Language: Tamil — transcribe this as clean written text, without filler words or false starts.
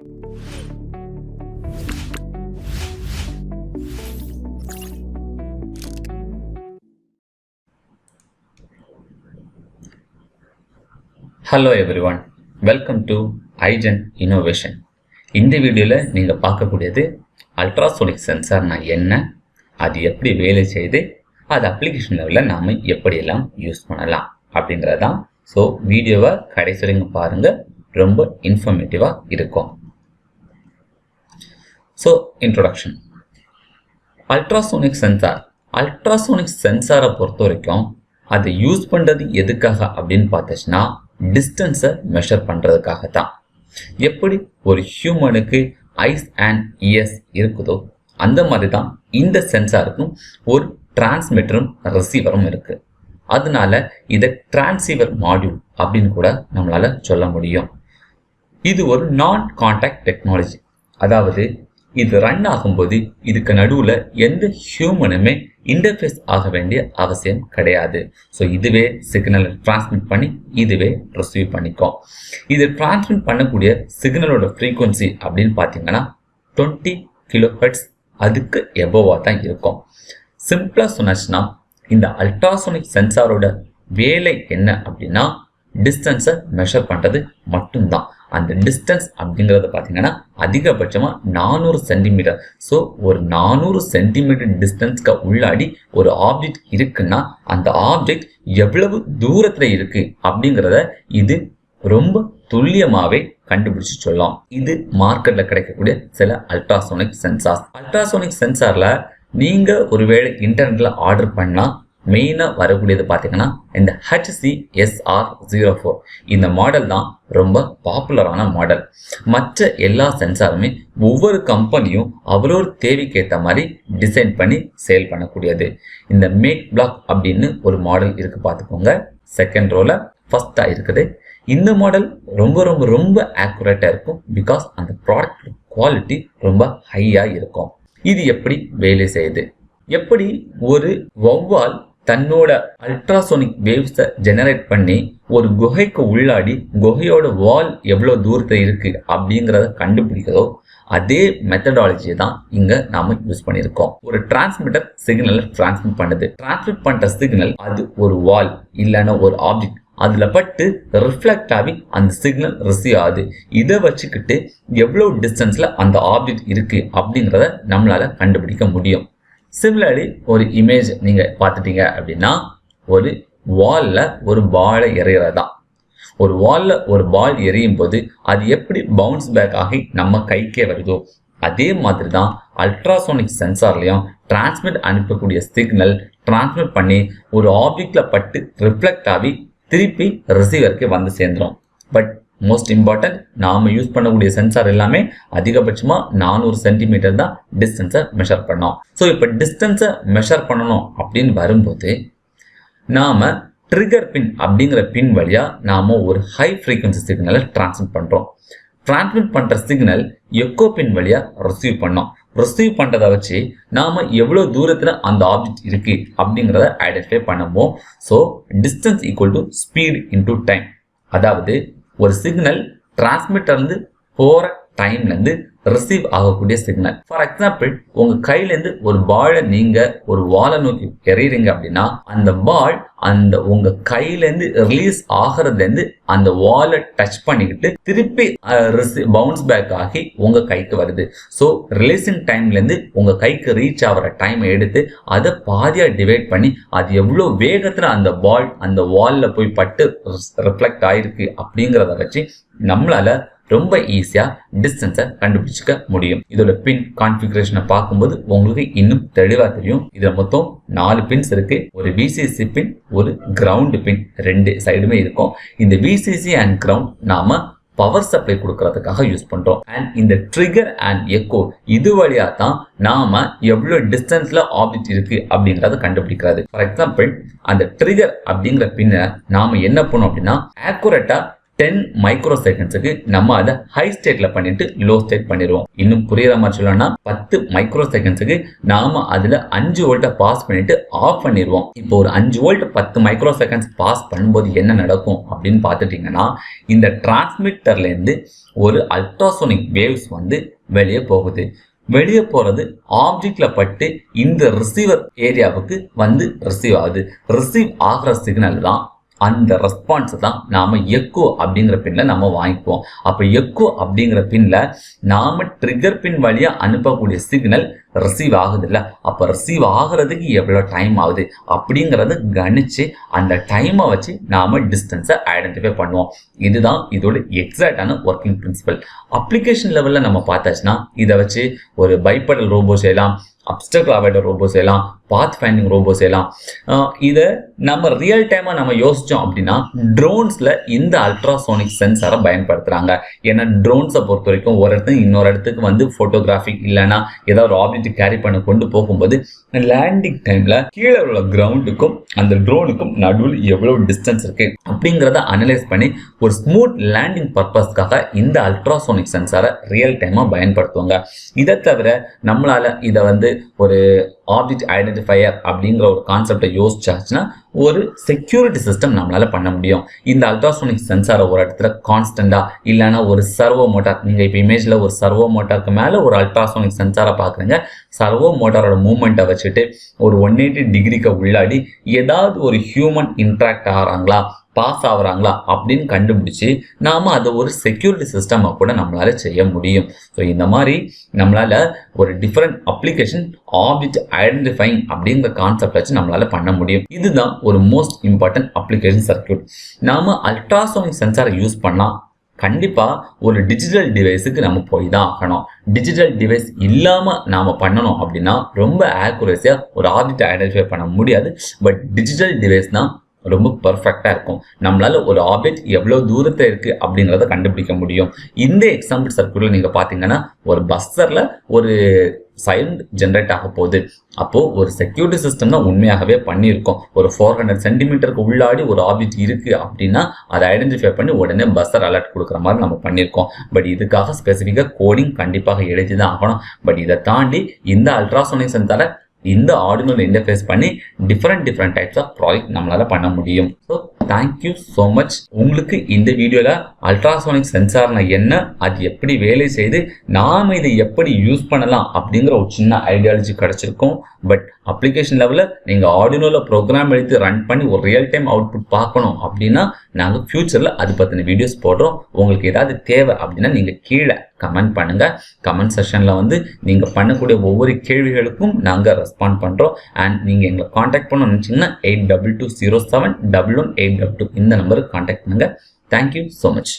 Hello everyone, welcome to eigen innovation. இந்த வீடியோவில் நீங்கள் பார்க்கக்கூடியது அல்ட்ராசோனிக் சென்சார்னா என்ன, அது எப்படி வேலை செய்து, அது அப்ளிகேஷன் லெவலில் நாம் எப்படியெல்லாம் யூஸ் பண்ணலாம் அப்படின்றது தான். ஸோ வீடியோவை கடைசி வரைக்கும் பாருங்கள், ரொம்ப இன்ஃபர்மேட்டிவாக இருக்கும். So introduction. அல்ட்ராசோனிக் சென்சாரை பொறுத்த வரைக்கும் அதை யூஸ் பண்ணுறது எதுக்காக அப்படின்னு பார்த்துச்சுன்னா டிஸ்டன்ஸை மெஷர் பண்ணுறதுக்காக தான். எப்படி ஒரு ஹியூமனுக்கு ஐஸ் அண்ட் இயர்ஸ் இருக்குதோ அந்த மாதிரி தான் இந்த சென்சாருக்கும் ஒரு டிரான்ஸ்மிட்டரும் ரிசீவரும் இருக்கு. அதனால இதை டிரான்சீவர் மாடியூல் அப்படின்னு கூட நம்மளால சொல்ல முடியும். இது ஒரு நான் கான்டாக்ட் டெக்னாலஜி, அதாவது இது ரன் ஆகும்போது இதுக்கு நடுவில் எந்த ஹியூமனுமே இன்டர்ஃபேஸ் ஆக வேண்டிய அவசியம் கிடையாது. ஸோ இதுவே சிக்னலை டிரான்ஸ்மிட் பண்ணி இதுவே ரிசீவ் பண்ணிக்கும். இது டிரான்ஸ்மிட் பண்ணக்கூடிய சிக்னலோட ஃப்ரீக்குவன்சி அப்படின்னு பார்த்தீங்கன்னா 20 kHz, அதுக்கு எபோவாக தான் இருக்கும். சிம்பிளாக சொன்னாச்சுன்னா இந்த அல்ட்ராசோனிக் சென்சாரோட வேலை என்ன அப்படின்னா டிஸ்டன்ஸை மெஷர் பண்ணுறது மட்டும்தான். அந்த டிஸ்டன்ஸ் அப்படிங்கிறத பார்த்தீங்கன்னா அதிகபட்சமாக 400 சென்டிமீட்டர். ஸோ ஒரு 400 சென்டிமீட்டர் டிஸ்டன்ஸ்க்கு உள்ளாடி ஒரு ஆப்ஜெக்ட் இருக்குன்னா அந்த ஆப்ஜெக்ட் எவ்வளவு தூரத்தில் இருக்கு அப்படிங்கிறத இது ரொம்ப துல்லியமாகவே கண்டுபிடிச்சு சொல்லலாம். இது மார்க்கெட்டில் கிடைக்கக்கூடிய சில அல்ட்ராசோனிக் சென்சாரில் நீங்கள் ஒருவேளை இன்டர்நெட்டில் ஆர்டர் பண்ணால் மெயினாக வரக்கூடியது பார்த்தீங்கன்னா இந்த HCSR04. இந்த மாடல் தான் ரொம்ப பாப்புலரான மாடல். மற்ற எல்லா சென்சாருமே ஒவ்வொரு கம்பெனியும் அவரோட தேவைக்கேற்ற மாதிரி டிசைன் பண்ணி சேல் பண்ணக்கூடியது. இந்த மேக் பிளாக் அப்படின்னு ஒரு மாடல் இருக்கு, பார்த்துக்கோங்க. செகண்ட் ரோல ஃபர்ஸ்டா இருக்குது. இந்த மாடல் ரொம்ப ரொம்ப ரொம்ப ஆக்குரேட்டா இருக்கும். பிகாஸ் அந்த ப்ராடக்ட் குவாலிட்டி ரொம்ப ஹையா இருக்கும். இது எப்படி வேலை செய்யுது, எப்படி ஒரு வௌவால் தன்னோட அல்ட்ராசோனிக் வேவ்ஸை ஜெனரேட் பண்ணி ஒரு குகைக்கு உள்ளாடி குகையோட வால் எவ்வளோ தூரத்தில் இருக்கு அப்படிங்கிறத கண்டுபிடிக்கிறதோ அதே மெத்தடாலஜி தான் இங்க நாம யூஸ் பண்ணியிருக்கோம். ஒரு டிரான்ஸ்மிட்டர் சிக்னலை டிரான்ஸ்மிட் பண்ணுது. டிரான்ஸ்மிட் பண்ற சிக்னல் அது ஒரு வால் இல்லைன்னா ஒரு ஆப்ஜெக்ட் அதுல பட்டு ரிஃப்ளெக்ட் ஆகி அந்த சிக்னல் ரிசீவ் ஆகுது. இதை வச்சுக்கிட்டு எவ்வளவு டிஸ்டன்ஸ்ல அந்த ஆப்ஜெக்ட் இருக்கு அப்படிங்கிறத நம்மளால கண்டுபிடிக்க முடியும். சிமிலர்லி ஒரு இமேஜ் நீங்க பார்த்துட்டீங்க அப்படின்னா ஒரு வால்ல ஒரு பாலை எறிகிறதா. ஒரு வால்ல ஒரு பால் எறியும் போது அது எப்படி பவுன்ஸ் பேக் ஆகி நம்ம கைக்கே வருதோ அதே மாதிரி தான் அல்ட்ராசோனிக் சென்சார்லையும் டிரான்ஸ்மிட் அனுப்பக்கூடிய சிக்னல் டிரான்ஸ்மிட் பண்ணி ஒரு ஆப்ஜெக்ட்ல பட்டு ரிஃப்ளெக்ட் ஆகி திருப்பி ரிசீவருக்கு வந்து சேர்ந்துடும். பட் மோஸ்ட் இம்பார்ட்டன்ட், நாம யூஸ் பண்ணக்கூடிய சென்சார் எல்லாமே அதிகபட்சமாக 400 சென்டிமீட்டர் தான் டிஸ்டன்ஸை மெஷர் பண்ணோம். ஸோ இப்போ டிஸ்டன்ஸை மெஷர் பண்ணணும் அப்படின்னு வரும்போது நாம ட்ரிகர் பின் அப்படிங்கிற பின் வழியா நாம ஒரு ஹை ஃப்ரீக்வன்சி சிக்னலை டிரான்ஸ்மிட் பண்றோம். டிரான்ஸ்மிட் பண்ற சிக்னல் எக்கோ பின் வழியா ரிசீவ் பண்ணோம். ரிசீவ் பண்றதை வச்சு நாம எவ்வளவு தூரத்துல அந்த ஆப்ஜெக்ட் இருக்கு அப்படிங்கிறத ஐடென்டிஃபை பண்ணுவோம். So distance equal to speed into time. அதாவது ஒரு சிக்னல் டிரான்ஸ்மிட்டர்லேருந்து போற டைம்லேருந்து ரிசீவ் ஆகக்கூடிய சிக்னல். ஃபார் எக்ஸாம்பிள், உங்க கையிலேருந்து ஒரு பாலை நீங்க ஒரு வாலை நோக்கி எறிறீங்க அப்படின்னா அந்த பால் அந்த உங்க கையிலேருந்து ரிலீஸ் ஆகிறதுலேருந்து அந்த வாலை டச் பண்ணிக்கிட்டு திருப்பி பவுன்ஸ் பேக் ஆகி உங்க கைக்கு வருது. ஸோ ரிலீசிங் டைம்லேருந்து உங்க கைக்கு ரீச் ஆகிற டைம் எடுத்து அதை பாதியாக டிவைட் பண்ணி அது எவ்வளோ வேகத்தில் அந்த பால் அந்த வாலில் போய் பட்டு ரிஃப்ளெக்ட் ஆயிருக்கு அப்படிங்கிறத வச்சு நம்மளால ரொம்ப ஈஸியா டிஸ்டன்ஸை கண்டுபிடிச்சிக்க முடியும். இதோட பின் கான்ஃபிகரேஷனை பார்க்கும்போது உங்களுக்கு இன்னும் தெளிவா தெரியும். இதுல மொத்தம் 4 பின்ஸ் இருக்கு. ஒரு VCC பின், ஒரு கிரவுண்ட் பின், 2 சைடுமே இருக்கும். இந்த VCC அண்ட் கிரவுண்ட் நாம பவர் சப்ளை கொடுக்கறதுக்காக யூஸ் பண்றோம். அண்ட் இந்த ட்ரிகர் அண்ட் எக்கோ இது வழியா தான் நாம எவ்வளவு டிஸ்டன்ஸ்ல ஆப்ஜெக்ட் இருக்கு அப்படிங்கறத கண்டுபிடிக்கிறது. ஃபார் எக்ஸாம்பிள், அந்த ட்ரிகர் அப்படிங்கிற பின்ன நாம என்ன பண்ணோம் அப்படின்னா ஆக்குரேட்டா 10 மைக்ரோ செகண்ட்ஸுக்கு நம்ம அதை ஹை ஸ்டேட்ல பண்ணிட்டு லோ ஸ்டேட் பண்ணிடுவோம். இன்னும் புரியுற மாதிரி சொல்லணும்னா 10 மைக்ரோ செகண்ட்ஸுக்கு நாம அதுல 5 வோல்ட்டை பாஸ் பண்ணிட்டு ஆஃப் பண்ணிடுவோம். இப்போ ஒரு 5 வோல்ட் 10 மைக்ரோ செகண்ட்ஸ் பாஸ் பண்ணும்போது என்ன நடக்கும் அப்படின்னு பார்த்துட்டீங்கன்னா, இந்த டிரான்ஸ்மிட்டர்ல இருந்து ஒரு அல்ட்ராசோனிக் வேவ்ஸ் வந்து வெளியே போகுது. வெளியே போறது ஆப்ஜெக்ட்ல பட்டு இந்த ரிசீவர் ஏரியாவுக்கு வந்து ரிசீவ் ஆகுது. ரிசீவ் ஆகிற சிக்னல் தான் அந்த ரெஸ்பான்ஸ் தான் நாம எக்கோ அப்படிங்கிற பின்ல நம்ம வாங்கிக்குவோம். அப்ப எக்கோ அப்படிங்கிற பின்ல நாம ட்ரிகர் பின் வழியா அனுப்பக்கூடிய சிக்னல் ரிசீவ் ஆகுது இல்ல, அப்ப ரிசீவ் ஆகுறதுக்கு எவ்வளவு டைம் ஆகுது அப்படிங்கறது கணிச்சு அந்த டைமை வச்சு நாம டிஸ்டன்ஸை ஐடென்டிஃபை பண்ணுவோம். இதுதான் இதோட எக்ஸாக்டான ஒர்க்கிங் பிரின்சிபல். அப்ளிகேஷன் லெவல்ல நம்ம பார்த்தாச்சுன்னா இதை வச்சு ஒரு பைபெடல் ரோபோ செய்யலாம், அப்ஸ்ட்ராக்ட் ஆபரேட்டர் ரோபோ செய்யலாம், பாத் ஃபைண்டிங் ரோபோ செய்யலாம். இதை நம்ம ரியல் டைமா நம்ம யோசிச்சோம் அப்படின்னா ட்ரோன்ஸ்ல இந்த அல்ட்ராசோனிக் சென்சாரை பயன்படுத்துறாங்க. ஏன்னா ட்ரோன்ஸை பொறுத்த வரைக்கும் ஒரு இடத்துக்கு இன்னொரு இடத்துக்கு வந்து போட்டோகிராஃபிக் இல்லைன்னா ஏதாவது ஒரு ஆப்ஜெக்ட் கேரி பண்ண கொண்டு போகும்போது லேண்டிங் டைம்ல கீழே உள்ள கிரவுண்டுக்கும் அந்த ட்ரோனுக்கும் நடுவில் எவ்வளவு டிஸ்டன்ஸ் இருக்கு அப்படிங்கிறத அனலைஸ் பண்ணி ஒரு ஸ்மூத் லேண்டிங் பர்பஸ்க்காக இந்த அல்ட்ராசோனிக் சென்சாரை ரியல் டைமா பயன்படுத்துவாங்க. இதை தவிர நம்மளால இதை வந்து ஒரு ஆப்ஜெக்ட் ஐடென்டிஃபையர் அப்படிங்கிற ஒரு கான்செப்டை யோசிச்சாச்சுன்னா ஒரு செக்யூரிட்டி சிஸ்டம் நம்மளால பண்ண முடியும். இந்த அல்ட்ராசோனிக் சென்சாரை ஒரு இடத்துல கான்ஸ்டண்டா இல்லைன்னா ஒரு சர்வோ மோட்டார், நீங்க இப்போ இமேஜ்ல ஒரு சர்வோ மோட்டாருக்கு மேல ஒரு அல்ட்ராசோனிக் சென்சாரை பாக்குறீங்க. சர்வோ மோட்டாரோட மூவ்மெண்ட்டை வச்சுட்டு ஒரு 180 டிகிரிக்கு உள்ளாடி ஏதாவது ஒரு ஹியூமன் இன்ட்ராக்ட் ஆகிறாங்களா, பாஸ் ஆகுறாங்களா அப்படின்னு கண்டுபிடிச்சு நாம அதை ஒரு செக்யூரிட்டி சிஸ்டமா கூட நம்மளால செய்ய முடியும். ஸோ இந்த மாதிரி நம்மளால ஒரு டிஃபரெண்ட் அப்ளிகேஷன் ஆப்ஜெக்ட் ஐடென்டிஃபைங் அப்படிங்கிற கான்செப்ட் வச்சு நம்மளால பண்ண முடியும். இதுதான் ஒரு மோஸ்ட் இம்பார்ட்டன்ட் அப்ளிகேஷன் சர்க்யூட். நாம அல்ட்ராசோனிக் சென்சாரை யூஸ் பண்ணா கண்டிப்பா ஒரு டிஜிட்டல் டிவைஸுக்கு நம்ம போய் தான் ஆகணும். டிஜிட்டல் டிவைஸ் இல்லாம நாம பண்ணணும் அப்படின்னா ரொம்ப ஆக்குரேசியா ஒரு ஆப்ஜெக்ட் ஐடென்டிஃபை பண்ண முடியாது. பட் டிஜிட்டல் டிவைஸ் தான் ரொம்ப பர்ஃபெக்டா இருக்கும். நம்மளால ஒரு ஆப்ஜெக்ட் எவ்வளவு தூரத்தை இருக்கு அப்படிங்கறத கண்டுபிடிக்க முடியும். இந்த எக்ஸாம்பிள் சர்க்யூட்ல நீங்க பாத்தீங்கன்னா ஒரு பஸ்ஸர்ல ஒரு சவுண்ட் ஜென்ரேட் ஆக போகுது. அப்போ ஒரு செக்யூரிட்டி சிஸ்டம் தான் உண்மையாகவே பண்ணியிருக்கோம். ஒரு 400 சென்டிமீட்டருக்கு உள்ளாடி ஒரு ஆப்ஜெக்ட் இருக்கு அப்படின்னா அதை ஐடென்டிஃபை பண்ணி உடனே பஸ்ஸர் அலர்ட் கொடுக்குற மாதிரி நம்ம பண்ணியிருக்கோம். பட் இதுக்காக ஸ்பெசிஃபிக்கா கோடிங் கண்டிப்பாக எழுதி தான் ஆகணும். பட் இதை தாண்டி இந்த அல்ட்ராசோனிக் சென்சாரை இந்த ஆர்டினல் இன்டர்ஃபேஸ் பண்ணி டிஃப்ரெண்ட் டைப்ஸ் ஆஃப் ப்ராஜெக்ட் நம்மளால பண்ண முடியும். So thank you so much. உங்களுக்கு இந்த வீடியோல அல்ட்ராசோனிக் சென்சார்னா என்ன, அது எப்படி வேலை செய்து நாம இதை எப்படி யூஸ் பண்ணலாம் அப்படிங்கிற ஒரு சின்ன ஐடியாலஜி கிடைச்சிருக்கும். பட் அப்ளிகேஷன் லெவல்ல நீங்க ஆர்டினோல ப்ரோக்ராம் எடுத்து ரன் பண்ணி ஒரு ரியல் டைம் அவுட்புட் பார்க்கணும் அப்படின்னா நாங்கள் ஃபியூச்சர்ல அது பத்தின வீடியோஸ் போடுறோம். உங்களுக்கு ஏதாவது தேவை அப்படின்னா நீங்க கீழே கமெண்ட் பண்ணுங்க. கமெண்ட் செஷன்ல வந்து நீங்க பண்ணக்கூடிய ஒவ்வொரு கேள்விகளுக்கும் நாங்க ரெஸ்பாண்ட் பண்றோம். அண்ட் நீங்க எங்களை காண்டாக்ட் பண்ண நினைச்சீங்கன்னா 8220711822 இந்த நம்பருக்கு காண்டாக்ட் பண்ணுங்க. Thank you so much.